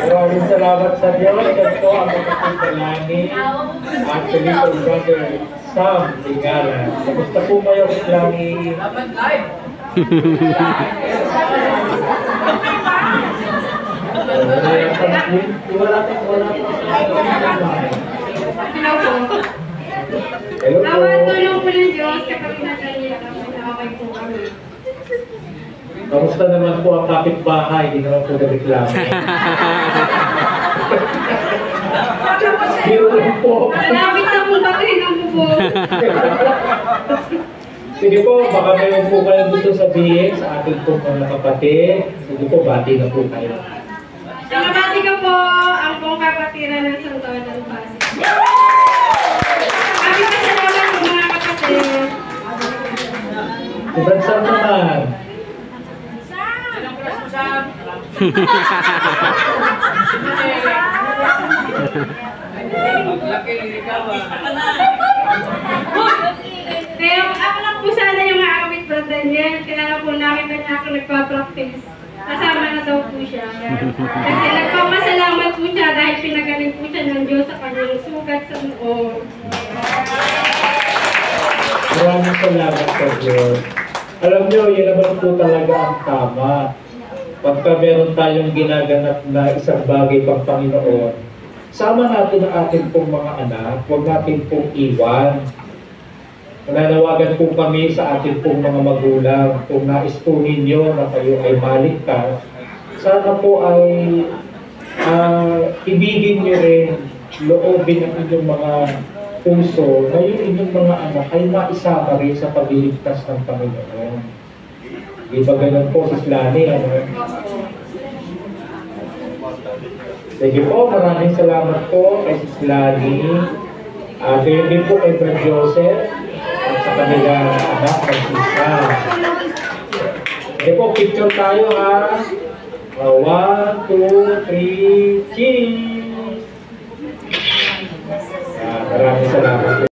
Maraming salamat sa Diyos. Ito ang pagkakalangin at Pilipon Brother Sam Ligara. Kamusta po kayo, Lani? Dapat live! Wala pa. Nawat tulong po ng Diyos kapag nagkalilang okay po kami. Kamusta naman po ang kapitbahay? Hindi naman po nagreklamo. Malapit na po batuhin ang bubog. Sige po, baka mayroon po kayo gusto sabihin sa ating po mga kapatid. Sige po, bati na po kayo. Nakabati ko po ang pong kapatiran ng Santo ng Pasig. Maraming salamat po mga kapatid. Si Brad Sam naman. Kaya ako lang po sana yung aawit, Brad Daniel. Kaya po nakita niya ako nagpa-practice. Kasama na daw po siya. Kasi nagpapasalamat po siya dahil pinagaling po siya ng Diyos sa kanyang sugat sa noo. Maraming salamat sa Diyos. Alam nyo, yun naman po talaga ang tama. Pagka meron tayong ginaganap na isang bagay pang Panginoon, sama natin ang ating pong mga anak, huwag natin pong iwan. Nananawagan po kami sa ating pong mga magulang, kung nais po ninyo na kayo ay maligtas, sana po ay ibigin nyo rin, loobin ang inyong mga puso na yung inyong mga anak ay maisama rin sa pagliligtas ng Panginoon. Di ba ganun po si Lani? Ano? Sige po, maraming salamat po kay Sis Lani. Gayon din po kay Brad Joseph at sa kanilang anak ng Sisa. Sige po, picture tayo ha. 1, 2, 3, cheese! Maraming salamat.